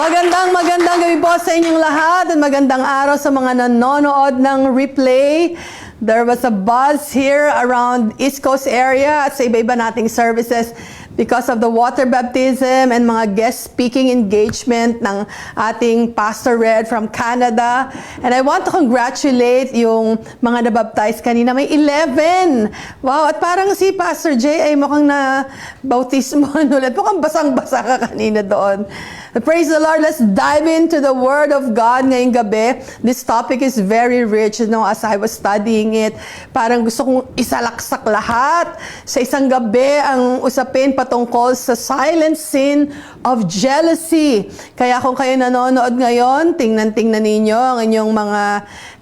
Magandang gabi po sa inyong lahat at magandang araw sa mga nanonood ng replay. There was a buzz here around East Coast area at sa iba-iba nating services because of the water baptism and mga guest speaking engagement ng ating Pastor Red from Canada. And I want to congratulate yung mga nabaptize kanina. May 11! Wow! At parang si Pastor J ay mukhang na bautismo ulit. Mukhang basang-basa ka kanina doon. Praise the Lord. Let's dive into the Word of God ngayong gabi. This topic is very rich. You know, as I was studying it, parang gusto kong isalaksak lahat. Sa isang gabi, ang usapin patungkol sa silent sin of jealousy. Kaya kung kayo nanonood ngayon, tingnan-tingnan ninyo ang inyong mga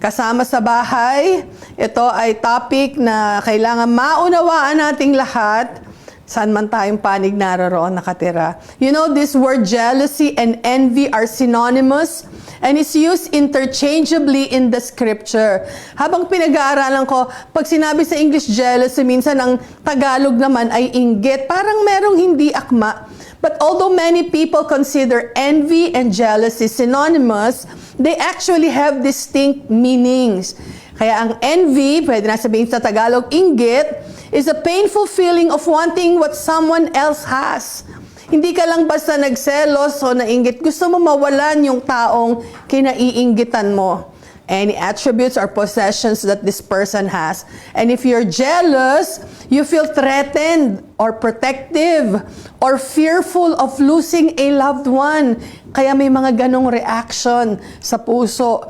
kasama sa bahay. Ito ay topic na kailangan maunawaan nating lahat. Saan man tayong panig naroroon nakatira. You know, this word jealousy and envy are synonymous and is used interchangeably in the scripture. Habang pinag-aaralan ko, pag sinabi sa English jealousy, minsan ang Tagalog naman ay inggit. Parang merong hindi akma. But although many people consider envy and jealousy synonymous, they actually have distinct meanings. Kaya ang envy, pwede na sabihin sa Tagalog, inggit, is a painful feeling of wanting what someone else has. Hindi ka lang basta nagselos o nainggit. Gusto mo mawalan yung taong kinaiinggitan mo. Any attributes or possessions that this person has. And if you're jealous, you feel threatened or protective or fearful of losing a loved one. Kaya may mga ganong reaction sa puso.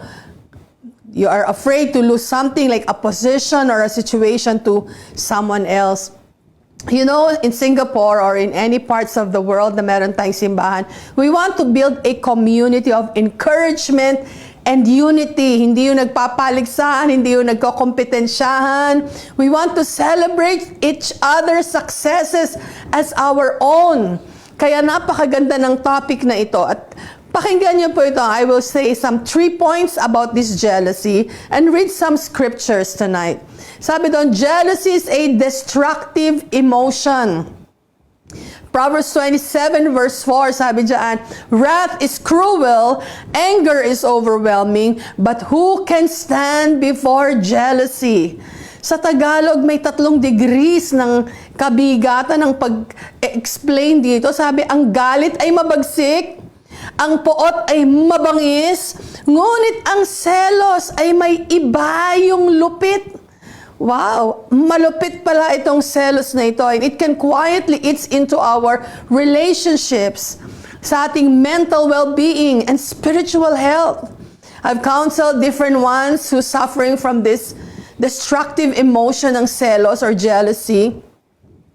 You are afraid to lose something like a position or a situation to someone else. You know, in Singapore or in any parts of the world na meron tayong simbahan, we want to build a community of encouragement and unity. Hindi yung nagpapaligsahan, hindi yung nagkokompetensyahan. We want to celebrate each other's successes as our own. Kaya napakaganda ng topic na ito. At pakinggan niyo po ito. I will say some 3 points about this jealousy and read some scriptures tonight. Sabi doon, jealousy is a destructive emotion. Proverbs 27 verse 4, sabi diyan, wrath is cruel, anger is overwhelming, but who can stand before jealousy? Sa Tagalog, may 3 degrees ng kabigatan ng pag-explain dito. Sabi, ang galit ay mabagsik, ang poot ay mabangis, ngunit ang selos ay may iba yung lupit. Wow, malupit pala itong selos na ito. And it can quietly eat into our relationships, sa ating mental well-being and spiritual health. I've counseled different ones who suffering from this destructive emotion ng selos or jealousy.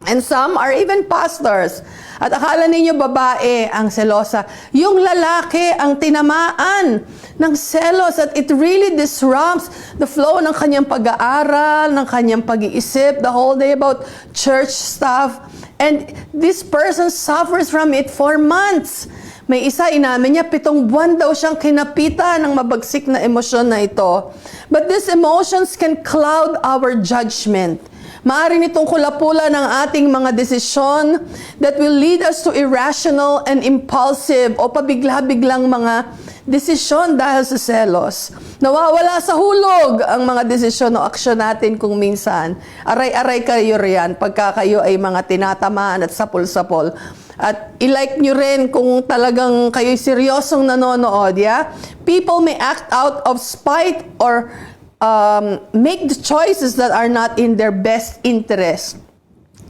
And some are even pastors. At akala ninyo babae ang selosa. Yung lalaki ang tinamaan ng selos at it really disrupts the flow ng kanyang pag-aaral, ng kanyang pag-iisip, the whole day about church stuff. And this person suffers from it for months. May isa, inamin niya, 7 buwan daw siyang kinapitan ng mabagsik na emosyon na ito. But these emotions can cloud our judgment. Maaari nitong kulapulan ng ating mga desisyon that will lead us to irrational and impulsive o pabigla-biglang mga desisyon dahil sa selos. Nawawala sa hulog ang mga desisyon o aksyon natin kung minsan. Aray-aray kayo riyan pagka kayo ay mga tinatamaan at sapol-sapol. At i-like nyo rin kung talagang kayo'y seryosong nanonood, yeah? People may act out of spite or make the choices that are not in their best interest.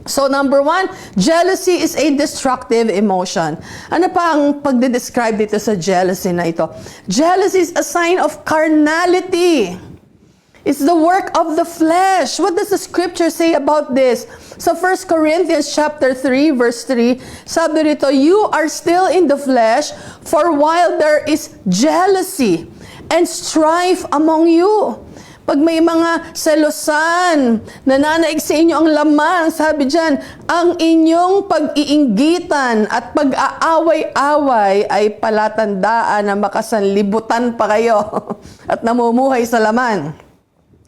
So number 1, jealousy is a destructive emotion. Ano pa ang pagde-describe dito sa jealousy na ito? Jealousy is a sign of carnality. It's the work of the flesh. What does the scripture say about this? So 1 Corinthians chapter 3 verse 3, sabi rito, you are still in the flesh, for while there is jealousy and strife among you. Pag may mga selosan, nananaig sa inyo ang lamang, sabi dyan, ang inyong pag-iinggitan at pag-aaway-away ay palatandaan na makasanlibutan pa kayo at namumuhay sa laman.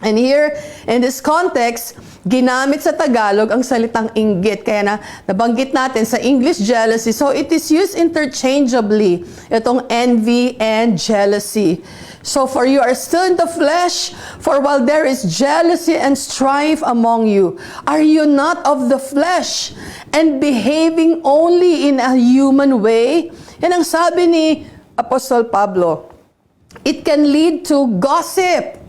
And here, in this context, ginamit sa Tagalog ang salitang inggit. Kaya nabanggit natin sa English, jealousy. So, it is used interchangeably, itong envy and jealousy. So, for you are still in the flesh, for while there is jealousy and strife among you, are you not of the flesh and behaving only in a human way? Yan ang sabi ni Apostol Pablo. It can lead to gossip.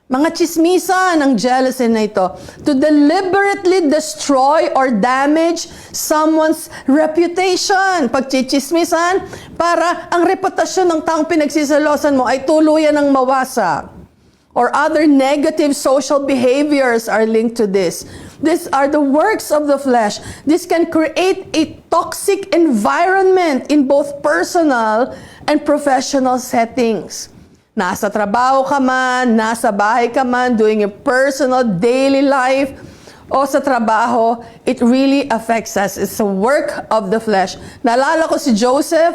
Mga chismisan ang jealousy na ito. To deliberately destroy or damage someone's reputation. Pagchichismisan, para ang reputasyon ng taong pinagsisalosan mo ay tuluyan ng mawasak. Or other negative social behaviors are linked to this. These are the works of the flesh. This can create a toxic environment in both personal and professional settings. Nasa trabaho ka man, nasa bahay ka man, doing your personal daily life, o sa trabaho, it really affects us. It's a work of the flesh. Naalala ko si Joseph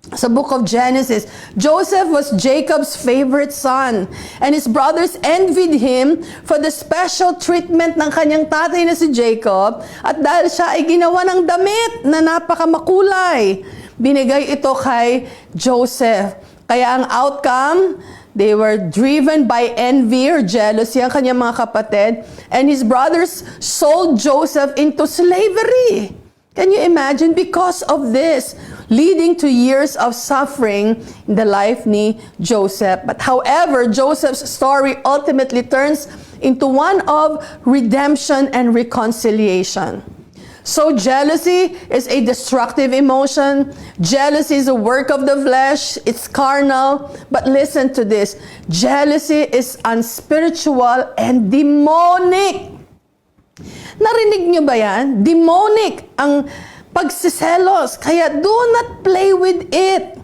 sa book of Genesis. Joseph was Jacob's favorite son, and his brothers envied him for the special treatment ng kanyang tatay na si Jacob, at dahil siya ay ginawa ng damit na napakamakulay, binigay ito kay Joseph. Kaya ang outcome, they were driven by envy or jealousy ang kanyang mga kapatid, and his brothers sold Joseph into slavery. Can you imagine? Because of this, leading to years of suffering in the life ni Joseph. But however, Joseph's story ultimately turns into one of redemption and reconciliation. So jealousy is a destructive emotion. Jealousy is a work of the flesh. It's carnal. But listen to this. Jealousy is unspiritual and demonic. Narinig niyo ba yan? Demonic ang pagsiselos. Kaya do not play with it.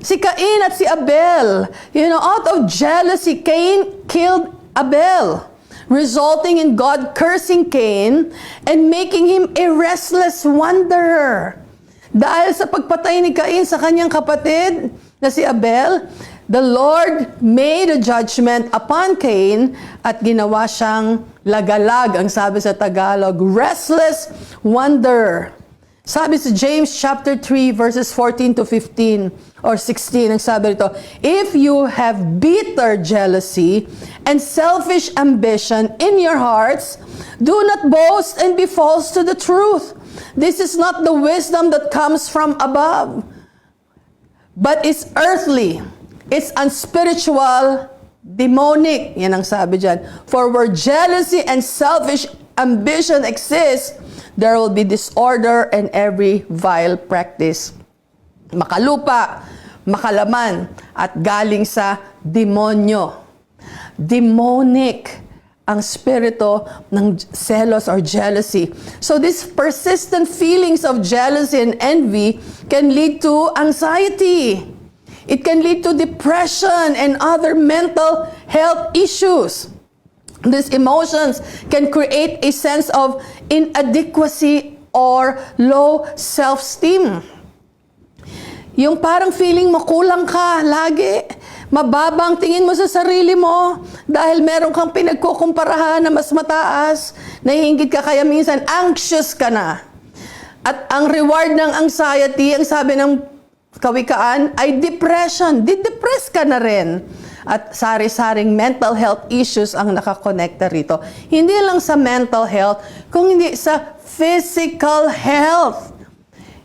Si Cain at si Abel. Out of jealousy, Cain killed Abel, resulting in God cursing Cain and making him a restless wanderer. Dahil sa pagpatay ni Cain sa kanyang kapatid na si Abel, the Lord made a judgment upon Cain at ginawa siyang lagalag, ang sabi sa Tagalog, restless wanderer. Sabi sa James chapter 3 verses 14 to 15 or 16, ang sabi rito, if you have bitter jealousy and selfish ambition in your hearts, do not boast and be false to the truth. This is not the wisdom that comes from above, but it's earthly, it's unspiritual, demonic. Yan ang sabi dyan. For where jealousy and selfish ambition exists, there will be disorder and every vile practice. Makalupa, makalaman, at galing sa demonyo. Demonic ang spirito ng selos or jealousy. So these persistent feelings of jealousy and envy can lead to anxiety. It can lead to depression and other mental health issues. These emotions can create a sense of inadequacy or low self-esteem. Yung parang feeling mo kulang ka lagi. Mababang tingin mo sa sarili mo dahil meron kang pinagkukumparahan na mas mataas. Nahihinggit ka kaya minsan anxious ka na. At ang reward ng anxiety, ang sabi ng kawikaan, ay depression. Didepress ka na rin. At sari-saring mental health issues ang nakakonekta rito. Hindi lang sa mental health, kung hindi sa physical health.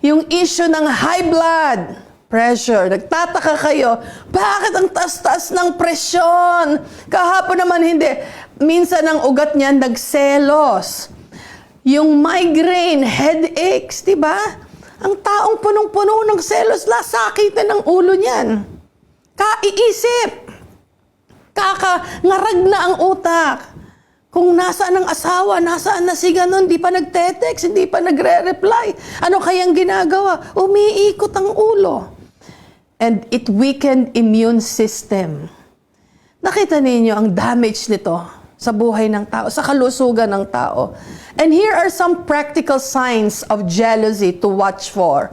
Yung issue ng high blood pressure. Nagtataka kayo, bakit ang taas-taas ng presyon? Kahapon naman hindi. Minsan ang ugat niyan nagselos. Yung migraine, headaches, di ba? Ang taong punong-puno ng selos, lasakitan ng ulo niyan. Kaiisip. Kakangarag na ang utak. Kung nasaan ang asawa, nasaan na si ganon, di pa nagte-text, hindi pa nagre-reply. Ano kayang ginagawa? Umiikot ang ulo. And it weakened immune system. Nakita ninyo ang damage nito sa buhay ng tao, sa kalusugan ng tao. And here are some practical signs of jealousy to watch for.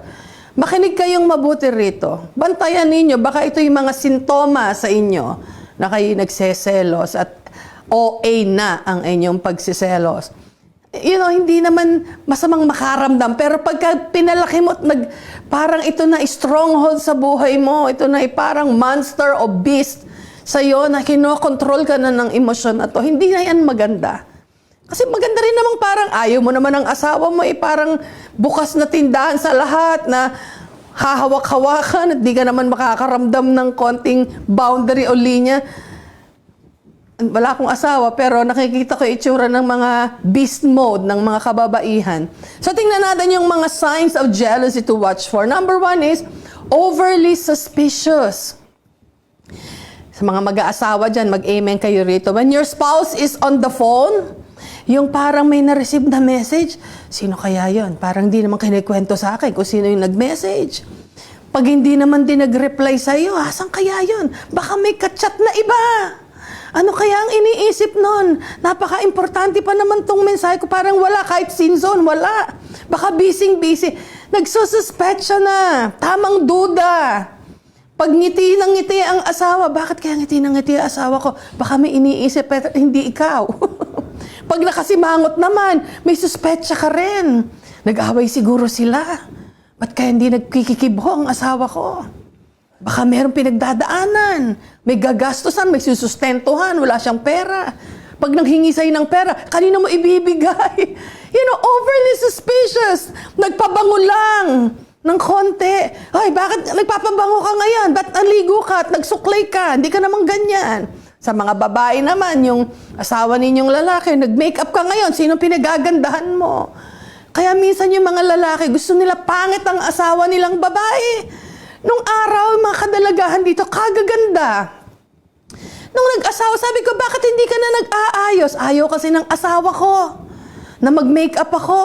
Makinig kayong mabuti rito. Bantayan ninyo, baka ito yung mga sintoma sa inyo na kayo nagseselos at OA na ang inyong pagsiselos. Hindi naman masamang makaramdam. Pero pagka pinalaki mo at parang ito na stronghold sa buhay mo, ito na parang monster o beast sa'yo na kinokontrol ka na ng emosyon na to, hindi na yan maganda. Kasi maganda rin namang parang ayaw mo naman ang asawa mo, parang bukas na tindahan sa lahat na hahawak-hawakan at di ka naman makakaramdam ng konting boundary o linya. Wala akong asawa, pero nakikita ko itsura ng mga beast mode ng mga kababaihan. So tingnan natin yung mga signs of jealousy to watch for. Number 1 is overly suspicious. Sa mga mag-aasawa dyan, mag-amen kayo rito. When your spouse is on the phone, yung parang may na-receive na message, sino kaya yon? Parang di naman kinikwento sa akin kung sino yung nag-message. Pag hindi naman din nag-reply sa'yo, asan kaya yon? Baka may kachat na iba. Ano kaya ang iniisip nun? Napaka-importante pa naman tong mensahe ko. Parang wala, kahit sin zone, wala. Baka busy-busy. Nagsususpect siya na. Tamang duda. Pag ngiti ng ngiti ang asawa, bakit kaya ngiti ng ngiti ang asawa ko? Baka may iniisip, pero hindi ikaw. Pag nakasimangot naman, may suspetsa ka rin. Nag-away siguro sila. Ba't kaya hindi nagkikikibo ang asawa ko? Baka mayroong pinagdadaanan. May gagastusan, may susustentuhan, wala siyang pera. Pag nanghingi sa'yo ng pera, kanino mo ibibigay? Overly suspicious. Nagpabango lang ng konti. Ay, bakit nagpapabango ka ngayon? Ba't naligo ka at nagsuklay ka? Hindi ka naman ganyan. Sa mga babae naman, yung asawa ninyong lalaki, nag-makeup ka ngayon, sino pinagagandahan mo? Kaya minsan yung mga lalaki, gusto nila pangit ang asawa nilang babae. Nung araw, mga kadalagahan dito, kagaganda. Nung nag-asawa, sabi ko, bakit hindi ka na nag-aayos? Ayaw kasi ng asawa ko na mag-makeup ako.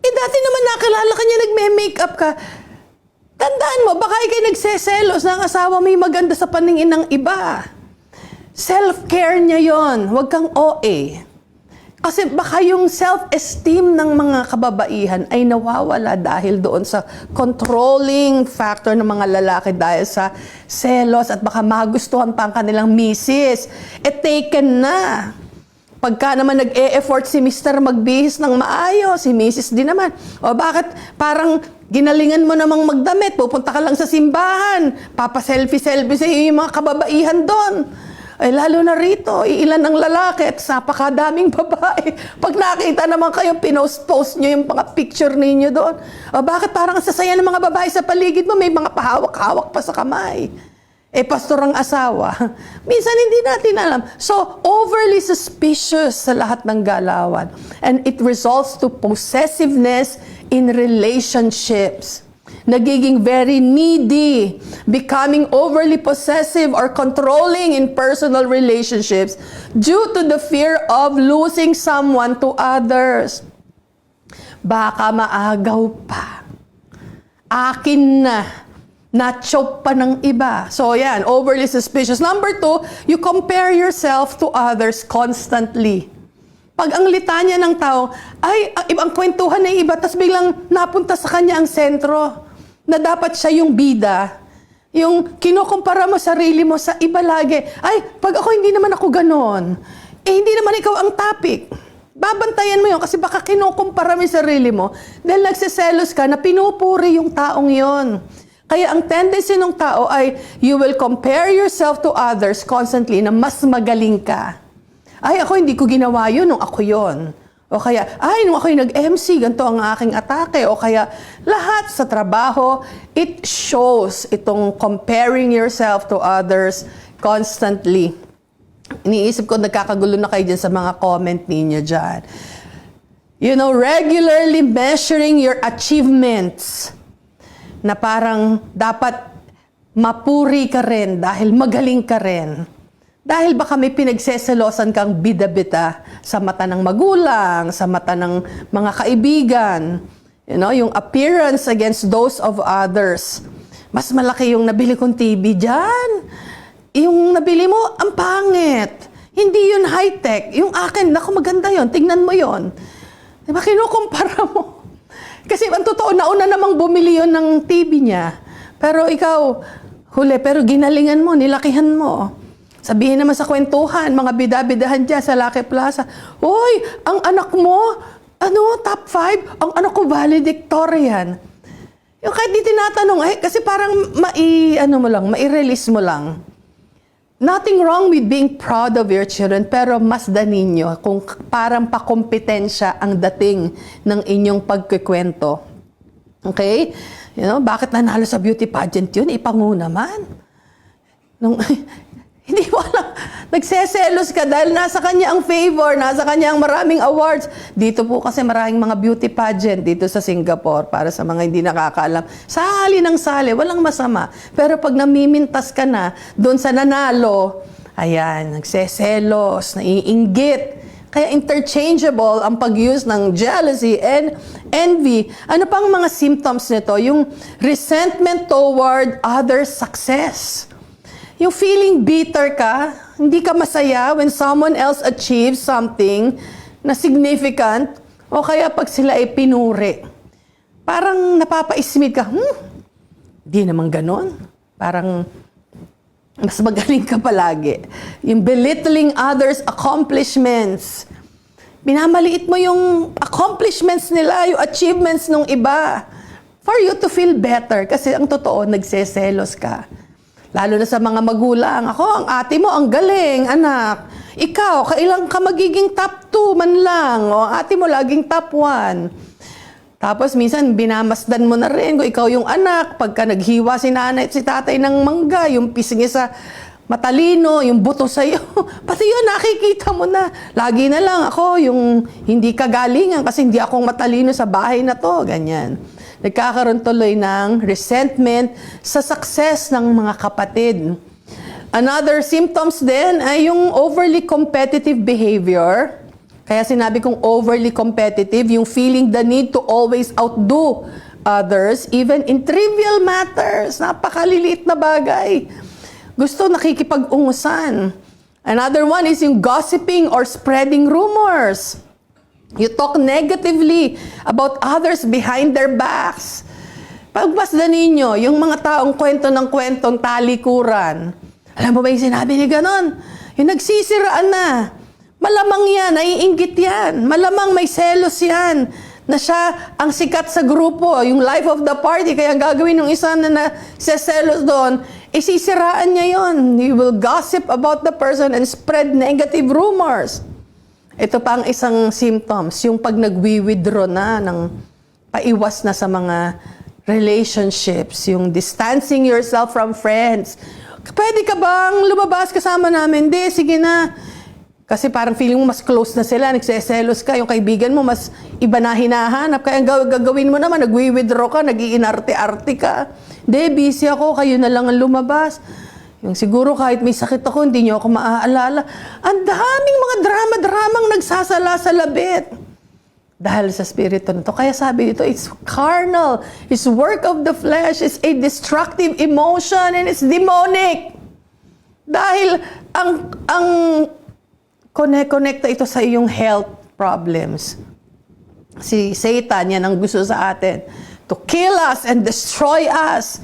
Dati naman nakilala ka niya, nagme-makeup ka. Tandaan mo, baka ikay nagseselos na ang asawa may maganda sa paningin ng iba. Self-care niya yon, huwag kang OA. Kasi baka yung self-esteem ng mga kababaihan ay nawawala dahil doon sa controlling factor ng mga lalaki dahil sa selos at baka magustuhan pa ang kanilang misis. Taken na. Pagka naman nag-e-effort si Mr. magbihis ng maayos, si Mrs. din naman. O bakit parang ginalingan mo namang magdamit, pupunta ka lang sa simbahan, papa-selfie-selfie sa iyo yung mga kababaihan doon. Ay lalo na rito, ilan ang lalaki at napakadaming babae. Pag nakita naman kayo, pinost-post nyo yung mga picture ninyo doon. O bakit parang sasaya ng mga babae sa paligid mo, may mga pahawak-hawak pa sa kamay. Pastor ang asawa. Minsan hindi natin alam. So, overly suspicious sa lahat ng galawan. And it results to possessiveness in relationships. Nagiging very needy, becoming overly possessive or controlling in personal relationships due to the fear of losing someone to others. Baka maagaw pa. Akin na. Na-choke pa ng iba. So yan, overly suspicious. Number 2, you compare yourself to others constantly. Pag ang litanya ng tao, ay, ibang kwentuhan na iba, tapos biglang napunta sa kanya ang sentro, na dapat siya yung bida. Yung kinukumpara mo sarili mo sa iba lagi. Ay, pag ako hindi naman ako ganon. Hindi naman ikaw ang topic. Babantayan mo yun kasi baka kinukumpara mo yung sarili mo dahil nagsiselos ka na pinupuri yung taong yon. Kaya ang tendency ng tao ay you will compare yourself to others constantly na mas magaling ka. Ay, ako hindi ko ginawa yun nung ako yun. O kaya, ay, nung ako'y nag-MC, ganito ang aking atake. O kaya, lahat sa trabaho, it shows itong comparing yourself to others constantly. Iniisip ko, nagkakagulo na kayo dyan sa mga comment ninyo dyan. Regularly measuring your achievements na parang dapat mapuri ka rin dahil magaling ka rin. Dahil baka may pinagseselosan kang bida-bida sa mata ng magulang, sa mata ng mga kaibigan. Yung appearance against those of others. Mas malaki yung nabili kong TV dyan. Yung nabili mo, ang pangit. Hindi yun high-tech. Yung akin, naku maganda yun. Tingnan mo yun. Diba kinukumpara mo? Kasi ang totoo, nauna namang bumili yun ng TV niya. Pero ikaw, huli, pero ginalingan mo, nilakihan mo. Sabihin naman sa kwentuhan, mga bida-bidahan dyan sa Lucky Plaza, "Hoy, ang anak mo, top 5? Ang anak ko valedictorian." Yung kahit di tinatanong, kasi parang mai-release mo lang. Nothing wrong with being proud of your children, pero mas ninyo kung parang pakompetensya ang dating ng inyong pagkikwento. Okay? Bakit nanalo sa beauty pageant yun? Ipango naman. Hindi mo alam. Nagseselos ka dahil nasa kanya ang favor, nasa kanya ang maraming awards. Dito po kasi maraming mga beauty pageant dito sa Singapore para sa mga hindi nakakaalam. Sali ng sali, walang masama. Pero pag namimintas ka na doon sa nanalo, ayan, nagseselos, naiinggit. Kaya interchangeable ang pag-use ng jealousy and envy. Ano pang mga symptoms nito? Yung resentment toward others' success. Yung feeling bitter ka, hindi ka masaya when someone else achieves something na significant, o kaya pag sila ay pinuri. Parang napapaismid ka, di naman ganon. Parang mas magaling ka palagi. Yung belittling others' accomplishments. Binamaliit mo yung accomplishments nila, yung achievements ng iba. For you to feel better. Kasi ang totoo, nagseselos ka. Lalo na sa mga magulang. Ako, ang ate mo, ang galing, anak. Ikaw, kailan ka magiging top 2 man lang. O, ang ate mo, laging top 1. Tapos, minsan, binamasdan mo na rin kung ikaw yung anak. Pagka naghiwa si nanay at si tatay ng mangga, yung pisngi sa matalino, yung buto sa'yo. Pati yun, nakikita mo na. Lagi na lang ako, yung hindi kagalingan kasi hindi akong matalino sa bahay na to. Ganyan. Nagkakaroon tuloy ng resentment sa success ng mga kapatid. Another symptoms din ay yung overly competitive behavior. Kaya sinabi kong overly competitive, yung feeling the need to always outdo others, even in trivial matters. Napakaliliit na bagay. Gusto nakikipag-ungusan. Another one is yung gossiping or spreading rumors. You talk negatively about others behind their backs. Pagbasdan ninyo, yung mga taong kwento ng kwentong talikuran. Alam mo ba yung sinabi ni ganon? Yung nagsisiraan na. Malamang yan, naiinggit yan. Malamang may selos yan. Na siya ang sikat sa grupo, yung life of the party. Kaya ang gagawin ng isa na selos doon, isisiraan niya yon. You will gossip about the person and spread negative rumors. Ito pa ang isang symptoms, yung pag nagwi-withdraw na ng paiwas na sa mga relationships, yung distancing yourself from friends. Pwede ka bang lumabas kasama namin? Hindi, sige na. Kasi parang feeling mo mas close na sila, nagseselos ka, yung kaibigan mo mas iba na hinahanap. Kaya ang gagawin mo naman, nagwi-withdraw ka, nag-iinarte-arte ka. Hindi, busy ako, kayo na lang ang lumabas. Yung siguro kahit may sakit ako, hindi niyo ako maaalala. Ang daming mga drama-dramang nagsasala sa labit. Dahil sa spirito na to. Kaya sabi dito, it's carnal. It's work of the flesh. It's a destructive emotion and it's demonic. Dahil ang connecta ito sa iyong health problems. Si Satan, yan ang gusto sa atin. To kill us and destroy us.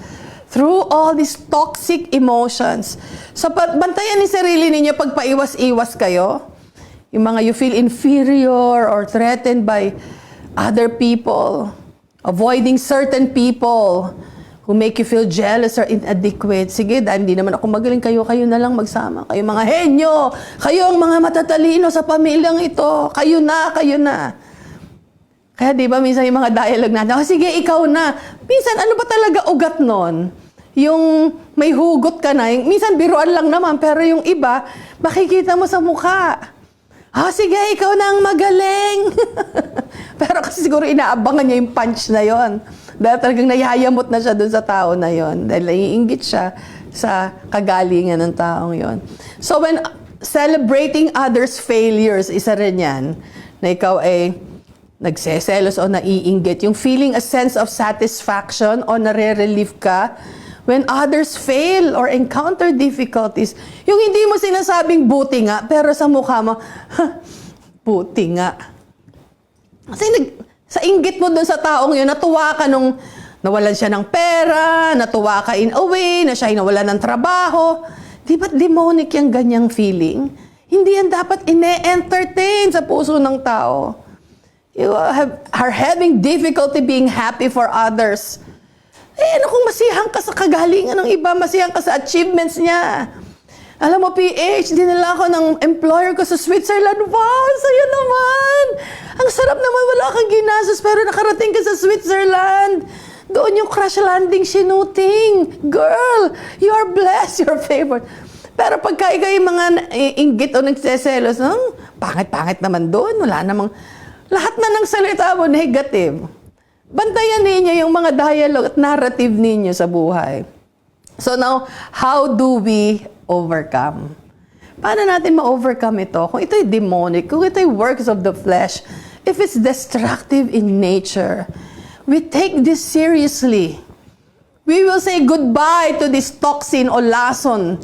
Through all these toxic emotions. So, bantayan ni sarili ninyo pag paiwas-iwas kayo. Yung mga you feel inferior or threatened by other people. Avoiding certain people who make you feel jealous or inadequate. Sige, dahil hindi naman ako magaling, kayo na lang magsama. Kayo mga henyo. Kayo ang mga matatalino sa pamilyang ito. Kayo na. Kaya di ba minsan yung mga dialogue natin, sige, ikaw na. Minsan, ano ba talaga ugat nun? Yung may hugot ka na, minsan biruan lang naman, pero yung iba, makikita mo sa mukha. Sige, ikaw na ang magaling. Pero kasi siguro inaabangan niya yung punch na yon. Dahil talagang nayayamot na siya dun sa tao na yon. Dahil naiinggit siya sa kagalingan ng taong yon. So when celebrating others' failures, isa rin yan, na ikaw ay nagseselos o naiinggit. Yung feeling a sense of satisfaction o nare-relieve ka when others fail or encounter difficulties. Yung hindi mo sinasabing buti nga, pero sa mukha mo, buti nga. Kasi sa inggit mo dun sa taong yun, natuwa ka nung nawalan siya ng pera, natuwa ka in a way, na siya ay nawalan ng trabaho. Di ba't demonic yung ganyang feeling? Hindi yan dapat ine-entertain sa puso ng tao. You are having difficulty being happy for others. Ano kung masiyahan ka sa kagalingan ng iba, masiyahan ka sa achievements niya. Alam mo, PH, dinala ako ng employer ko sa Switzerland. Wow, saya naman! Ang sarap naman, wala kang ginastos, pero nakarating ka sa Switzerland. Doon yung crash landing sinuting. Girl, you are blessed, you're favored. Pero pagka ikaw yung mga inggit o nagseselos, pangit-pangit naman doon, wala namang, lahat na ng salita mo negative. Bantayan ninyo yung mga dialogue at narrative ninyo sa buhay. So now, how do we overcome? Paano natin ma-overcome ito? Kung ito'y demonic, kung ito'y works of the flesh, if it's destructive in nature, we take this seriously. We will say goodbye to this toxin o lason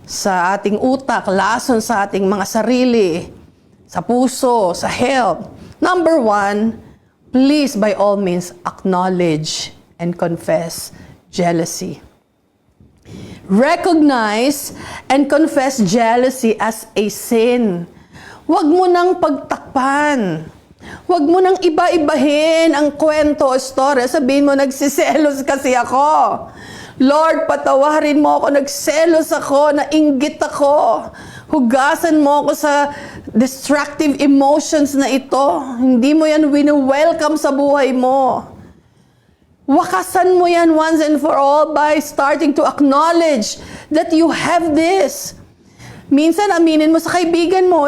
sa ating utak, lason sa ating mga sarili, sa puso, sa health. Number 1, please by all means acknowledge and confess jealousy. Recognize and confess jealousy as a sin. Huwag mo nang pagtakpan. Huwag mo nang iba-ibahin ang kwento o story. Sabihin mo, nagsiselos kasi ako. Lord, patawarin mo ako, nagselos ako, nainggit ako. Hugasan mo ako sa destructive emotions na ito. Hindi mo yan wini-welcome sa buhay mo. Wakasan mo yan once and for all by starting to acknowledge that you have this. Minsan, aminin mo sa kaibigan mo,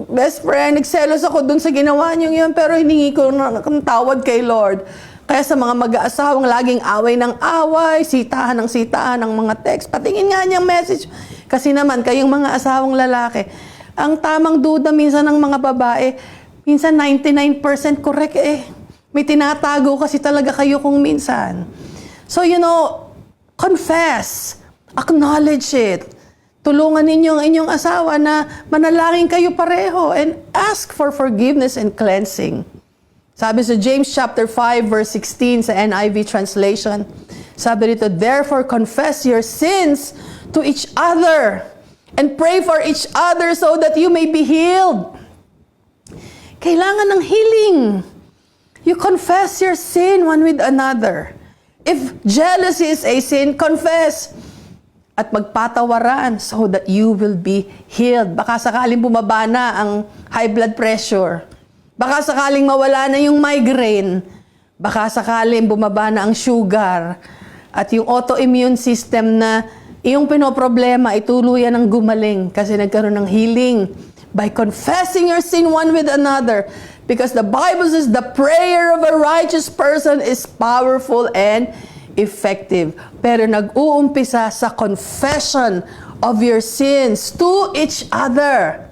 best friend, nagselos ako dun sa ginawa niyo yun, pero hiningi ko ng tawad kay Lord. Kaya sa mga mag-aasawang laging away ng away, sitahan ng mga text, patingin nga niyang message. Kasi naman, kayong mga asawang lalaki, ang tamang duda minsan ng mga babae, minsan 99% correct eh. May tinatago kasi talaga kayo kung minsan. So, confess. Acknowledge it. Tulungan ninyo ang inyong asawa na manalangin kayo pareho and ask for forgiveness and cleansing. Sabi sa James chapter 5 verse 16 sa NIV translation, sabi dito, therefore confess your sins to each other and pray for each other so that you may be healed. Kailangan ng healing. You confess your sin one with another. If jealousy is a sin, confess. At magpatawaran so that you will be healed. Baka sakaling bumaba na ang high blood pressure. Baka sakaling mawala na yung migraine. Baka sakaling bumaba na ang sugar. At yung autoimmune system na iyong pinoproblema, ituluyan ng gumaling kasi nagkaroon ng healing by confessing your sin one with another. Because the Bible says the prayer of a righteous person is powerful and effective. Pero nag-uumpisa sa confession of your sins to each other.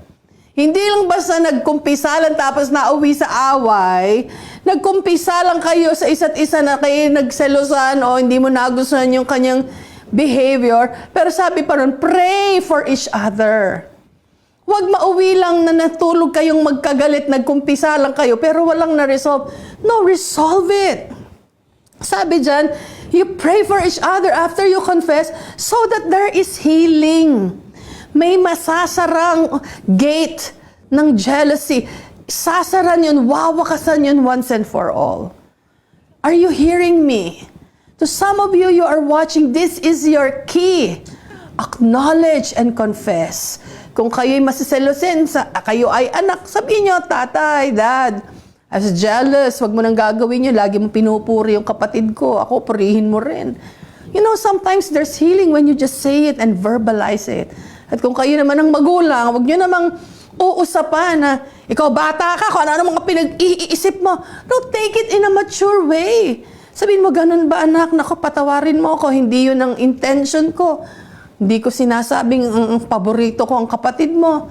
Hindi lang basta nagkumpisa lang tapos nauwi sa away, nagkumpisa lang kayo sa isa't isa na kayo nagselosan o hindi mo nagustuhan yung kanyang behavior. Pero sabi pa ron, pray for each other. Huwag mauwi lang na natulog kayong magkagalit, nagkumpisa lang kayo, pero walang na-resolve. No, resolve it. Sabi dyan, you pray for each other after you confess so that there is healing. May masasarang gate ng jealousy. Sasaran yun, wawakasan yun once and for all. Are you hearing me? To some of you, you are watching, this is your key. Acknowledge and confess. Kung kayo'y masiselosin, kayo ay anak, sabihin nyo, tatay, dad, I was jealous, wag mo nang gagawin yun, lagi mo pinupuri yung kapatid ko, ako, purihin mo rin. Sometimes there's healing when you just say it and verbalize it. At kung kayo naman ang magulang, wag nyo namang uusapan na, ikaw bata ka, kung ano mga pinag-iisip mo. No, take it in a mature way. Sabihin mo, ganun ba anak, naku, patawarin mo ako, hindi yun ang intention ko. Hindi ko sinasabing ang paborito ko ang kapatid mo.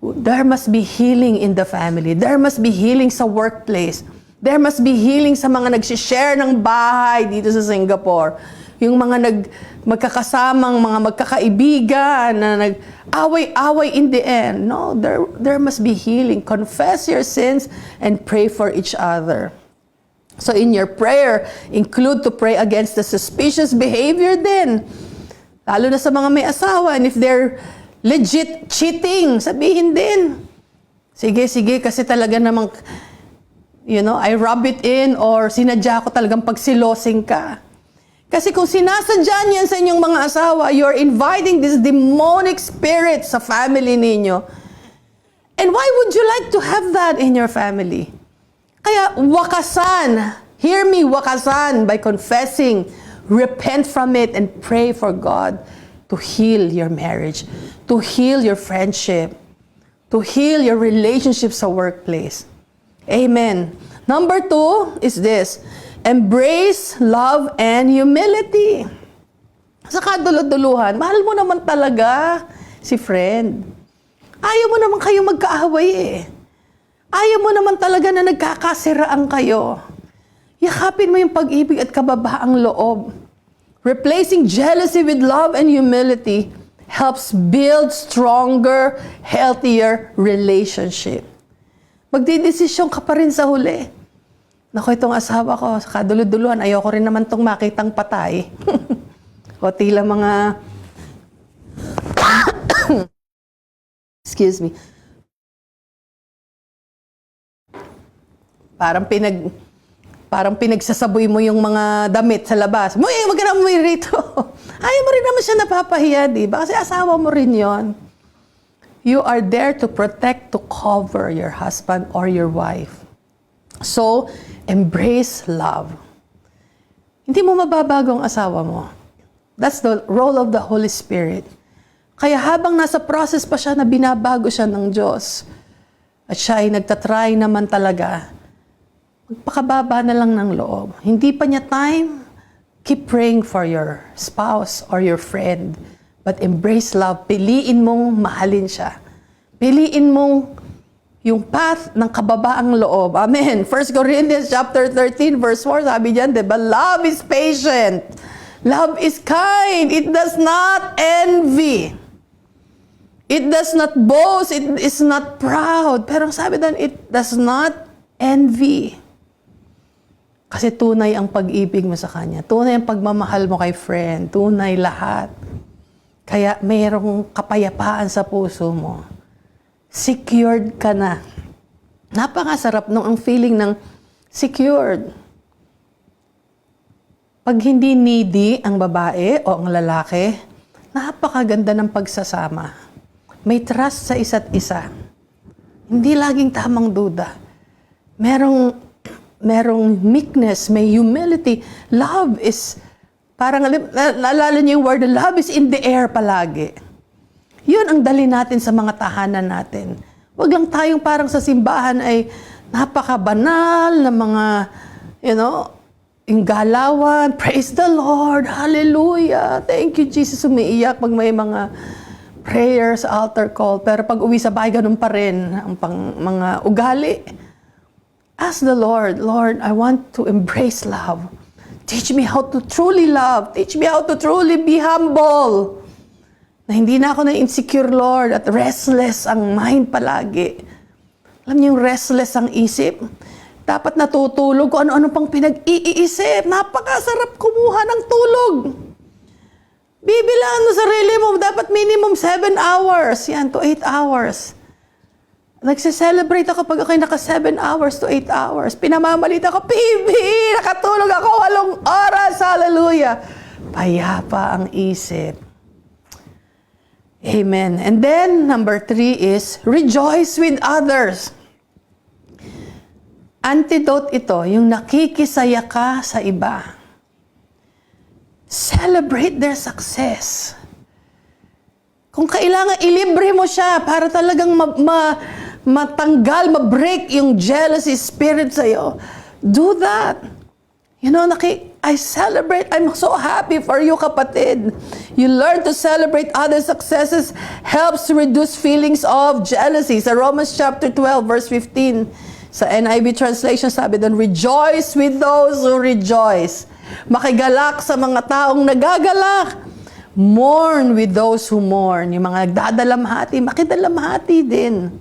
There must be healing in the family. There must be healing sa workplace. There must be healing sa mga nag-share ng bahay dito sa Singapore. Yung mga magkakasamang, mga magkakaibigan na nag-away-away in the end. No, there must be healing. Confess your sins and pray for each other. So in your prayer, include to pray against the suspicious behavior din. Lalo na sa mga may asawa. And if they're legit cheating, sabihin din. Sige, kasi talaga namang, I rub it in or sinadya ko talagang pagsilosing ka. Kasi kung sinasadya niyan sa inyong mga asawa, you're inviting this demonic spirit sa family ninyo. And why would you like to have that in your family? Kaya wakasan, hear me, wakasan by confessing, repent from it, and pray for God to heal your marriage, to heal your friendship, to heal your relationship sa workplace. Amen. Number 2 is this, embrace love and humility. Sa kadulot-duluhan, mahal mo naman talaga si friend. Ayaw mo naman kayo magkaaway eh. Ayaw mo naman talaga na nagkakasiraan kayo. Yakapin mo yung pag-ibig at kababaang loob. Replacing jealousy with love and humility helps build stronger, healthier relationship. Magdidesisyon ka pa rin sa huli. Naku, itong asawa ko, sa kadulot-duluhan, ayoko rin naman itong makitang patay. O tila mga... Excuse me. Parang pinagsasaboy mo yung mga damit sa labas. Wag ka na umuwi rito. Ayaw mo rin naman siya napapahiya, di ba? Kasi asawa mo rin yon. You are there to protect, to cover your husband or your wife. So, embrace love. Hindi mo mababago ang asawa mo. That's the role of the Holy Spirit. Kaya habang nasa process pa siya na binabago siya ng Diyos, at siya ay nagtatry naman talaga, magpakababa na lang ng loob. Hindi pa niya time, keep praying for your spouse or your friend. But embrace love. Piliin mong mahalin siya. Piliin mong yung path ng kababaang loob. Amen. 1 Corinthians chapter 13, verse 4, sabi diyan, diba? Love is patient. Love is kind. It does not envy. It does not boast. It is not proud. Pero sabi doon, it does not envy. Kasi tunay ang pag-ibig mo sa kanya. Tunay ang pagmamahal mo kay friend. Tunay lahat. Kaya mayroong kapayapaan sa puso mo. Secured ka na. Napakasarap nung ang feeling ng secured. Pag hindi needy ang babae o ang lalaki, napakaganda ng pagsasama. May trust sa isa't isa. Hindi laging tamang duda. Merong meekness, may humility. Love is, parang naalala niyo yung word, love is in the air palagi. Yun ang dali natin sa mga tahanan natin. Huwag lang tayong parang sa simbahan ay napakabanal na mga, yung galawan. Praise the Lord. Hallelujah. Thank you, Jesus. Umiiyak pag may mga prayers, altar call. Pero pag uwi sa bahay, ganun pa rin ang mga ugali. Ask the Lord, Lord, I want to embrace love. Teach me how to truly love. Teach me how to truly be humble. Na hindi na ako na-insecure, Lord, at restless ang mind palagi. Alam niyo yung restless ang isip? Dapat natutulog kung ano-ano pang pinag-iisip. Napakasarap kumuha ng tulog. Bibilaan mo sarili mo, dapat minimum 7 hours. Yan, to 8 hours. Nagse-celebrate ako pag ako'y naka 7 hours to 8 hours. Pinamamalita ko, PB, nakatulog ako 8 oras. Hallelujah. Payapa ang isip. Amen. And then, number 3 is, rejoice with others. Antidote ito, yung nakikisaya ka sa iba. Celebrate their success. Kung kailangan, ilibre mo siya para talagang matanggal, ma-break yung jealousy spirit sa'yo. Do that. I celebrate. I'm so happy for you, kapatid. You learn to celebrate other successes helps reduce feelings of jealousy. Sa Romans chapter 12, verse 15, sa NIV translation, sabi doon, rejoice with those who rejoice. Makigalak sa mga taong nagagalak. Mourn with those who mourn. Yung mga nagdadalamhati, makidalamhati din.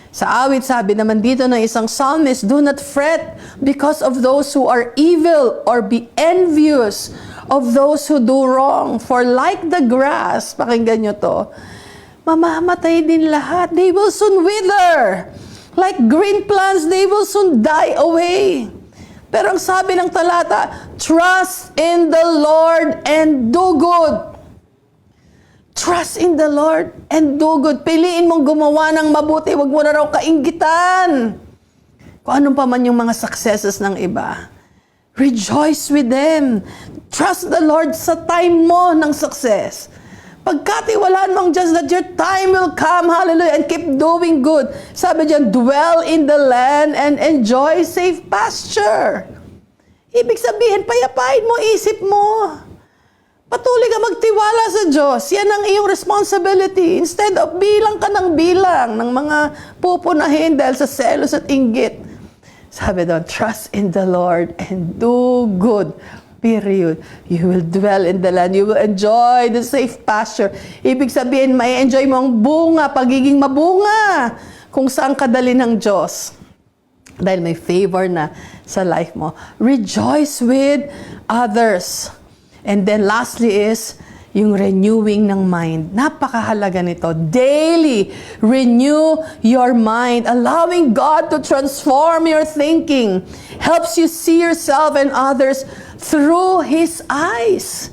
Sa awit, sabi naman dito ng isang psalmist, do not fret because of those who are evil or be envious of those who do wrong. For like the grass, pakinggan nyo to, mamamatay din lahat. They will soon wither. Like green plants, they will soon die away. Pero ang sabi ng talata, trust in the Lord and do good. Trust in the Lord and do good. Piliin mong gumawa ng mabuti. Huwag mo na raw kainggitan. Kung anong pa man yung mga successes ng iba. Rejoice with them. Trust the Lord sa time mo ng success. Pagkatiwalaan mo ang Diyos that your time will come, hallelujah, and keep doing good. Sabi diyan, dwell in the land and enjoy safe pasture. Ibig sabihin, payapain mo isip mo. Patuloy ka magtiwala sa Diyos. Yan ang iyong responsibility. Instead of bilang ka ng bilang ng mga pupunahin dahil sa selos at inggit. Sabi doon, trust in the Lord and do good. Period. You will dwell in the land. You will enjoy the safe pasture. Ibig sabihin, may enjoy mo ang bunga, pagiging mabunga kung saan kadali ng Diyos. Dahil may favor na sa life mo. Rejoice with others. And then lastly is yung renewing ng mind. Napakahalaga nito. Daily renew your mind. Allowing God to transform your thinking helps you see yourself and others through His eyes.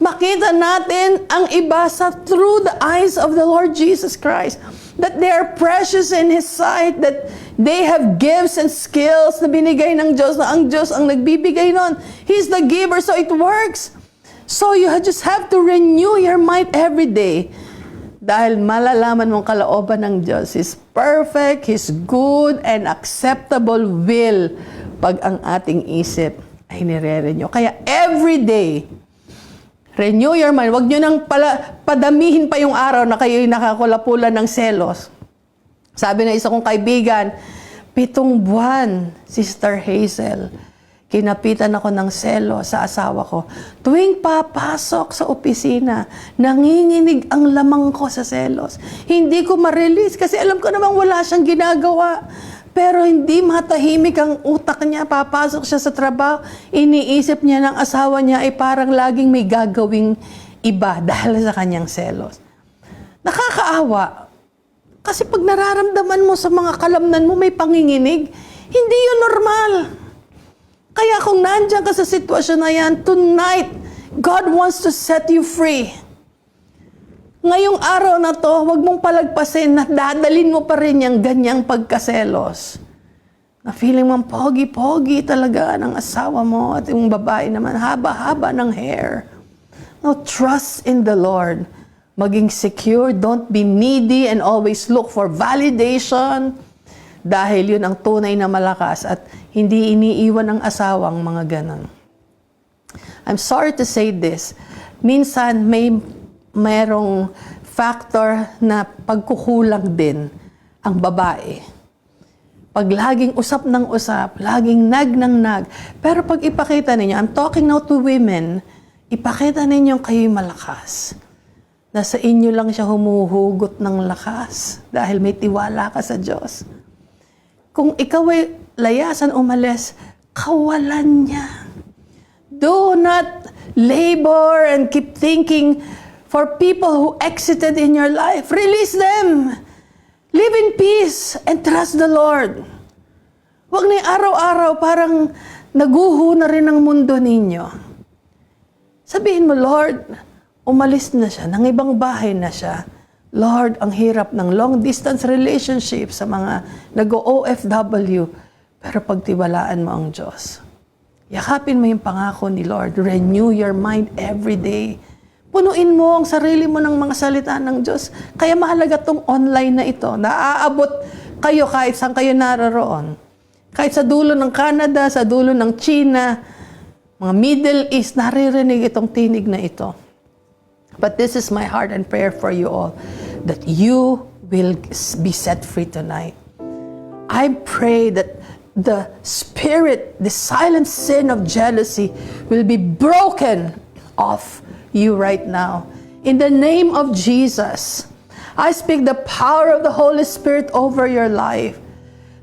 Makita natin ang iba through the eyes of the Lord Jesus Christ. That they are precious in His sight. That they have gifts and skills na binigay ng Diyos. Na ang Diyos ang nagbibigay nun. He's the giver, so it works. So you just have to renew your mind every day. Dahil malalaman mong kalooban ng Diyos. His perfect, His good, and acceptable will pag ang ating isip ay nire-renew. Kaya every day, renew your mind. Huwag nyo nang padamihin pa yung araw na kayo'y nakakulapulan ng selos. Sabi na isa kong kaibigan, 7 buwan, Sister Hazel, kinapitan ako ng selo sa asawa ko. Tuwing papasok sa opisina, nanginginig ang lamang ko sa selos. Hindi ko ma-release kasi alam ko namang wala siyang ginagawa. Pero hindi matahimik ang utak niya. Papasok siya sa trabaho, iniisip niya ng asawa niya ay parang laging may gagawing iba dahil sa kanyang selos. Nakakaawa. Kasi pag nararamdaman mo sa mga kalamnan mo may panginginig, hindi yun normal. Kaya kung nandiyan ka sa sitwasyon na yan, tonight, God wants to set you free. Ngayong araw na to, huwag mong palagpasin na dadalin mo pa rin yung ganyang pagkaselos. Na feeling mong pogi-pogi talaga ng asawa mo at yung babae naman, haba-haba ng hair. No, trust in the Lord. Maging secure, don't be needy and always look for validation. Dahil yun ang tunay na malakas at hindi iniiwan ng asawang mga ganon. I'm sorry to say this. Minsan mayroong factor na pagkukulang din ang babae. Pag laging usap ng usap, laging nag ng nag. Pero pag ipakita ninyo, I'm talking now to women, ipakita ninyo kayo'y malakas. Nasa inyo lang siya humuhugot ng lakas dahil may tiwala ka sa Diyos. Kung ikaw ay layasan umalis, kawalan niya. Do not labor and keep thinking for people who exited in your life. Release them. Live in peace and trust the Lord. Huwag na araw-araw parang naguho na rin ang mundo ninyo. Sabihin mo, Lord, umalis na siya, ng ibang bahay na siya. Lord, ang hirap ng long-distance relationship sa mga nag-OFW. Pero pagtiwalaan mo ang Diyos. Yakapin mo yung pangako ni Lord. Renew your mind every day. Punuin mo ang sarili mo ng mga salita ng Diyos. Kaya mahalaga tong online na ito. Naaabot kayo kahit saan kayo naroon. Kahit sa dulo ng Canada, sa dulo ng China, mga Middle East, naririnig itong tinig na ito. But this is my heart and prayer for you all, that you will be set free tonight. I pray that the spirit, the silent sin of jealousy will be broken off you right now. In the name of Jesus, I speak the power of the Holy Spirit over your life.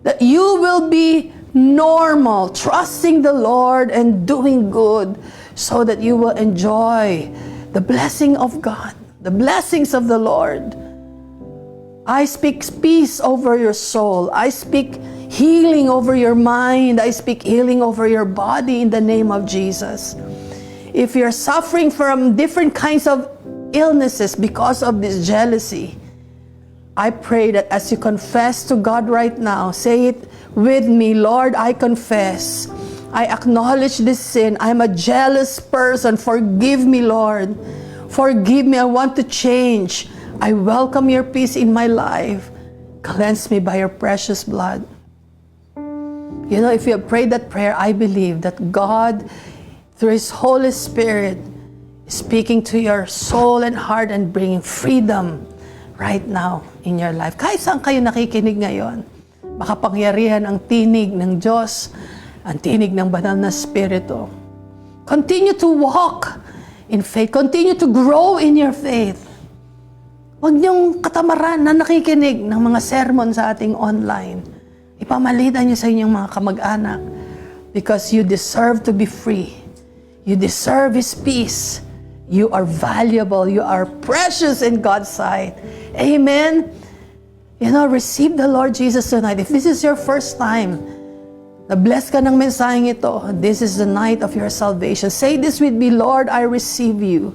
That you will be normal, trusting the Lord and doing good, so that you will enjoy the blessing of God, the blessings of the Lord. I speak peace over your soul. I speak healing over your mind. I speak healing over your body in the name of Jesus. If you're suffering from different kinds of illnesses because of this jealousy, I pray that as you confess to God right now, say it with me, Lord, I confess. I acknowledge this sin. I'm a jealous person. Forgive me, Lord. Forgive me. I want to change. I welcome your peace in my life. Cleanse me by your precious blood. You know, if you have prayed that prayer, I believe that God, through His Holy Spirit, is speaking to your soul and heart and bringing freedom right now in your life. Kahit saan kayo nakikinig ngayon, makapangyarihan ang tinig ng Diyos, ang tinig ng banal na Espiritu. Continue to walk in faith. Continue to grow in your faith. Huwag niyong katamaran na nakikinig ng mga sermon sa ating online. Ipamalitan niyo sa inyong mga kamag-anak, because you deserve to be free. You deserve His peace. You are valuable. You are precious in God's sight. Amen. You know, receive the Lord Jesus tonight. If this is your first time, na-bless ka ng mensaheng ito, this is the night of your salvation. Say this with me, Lord, I receive you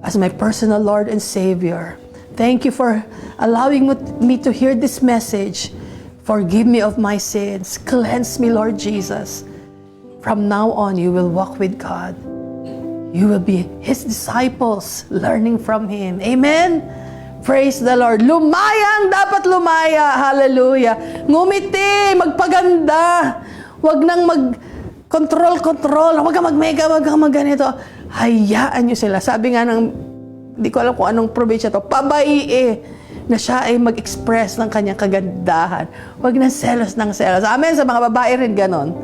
as my personal Lord and Savior. Thank you for allowing me to hear this message. Forgive me of my sins. Cleanse me, Lord Jesus. From now on, you will walk with God. You will be His disciples, learning from Him. Amen? Praise the Lord. Lumayang dapat lumaya. Hallelujah. Ngumiti, magpaganda. Huwag nang mag-control. Huwag kang mag-mega, huwag kang mag-ganito. Hayaan nyo sila. Sabi nga ng, di ko alam kung anong probinsya to, pabaie, na siya ay mag-express ng kanyang kagandahan. Huwag nang selos ng selos. Amen. Sa mga babae rin ganon.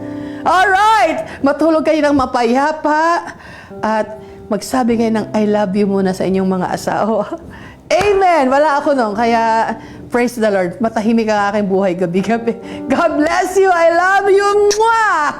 Alright! Matulog kayo ng mapayapa at magsabi kayo ng I love you muna sa inyong mga asawa. Amen! Wala ako nun. Kaya, praise the Lord. Matahimik ang aking buhay gabi-gabi. God bless you. I love you. Mwah!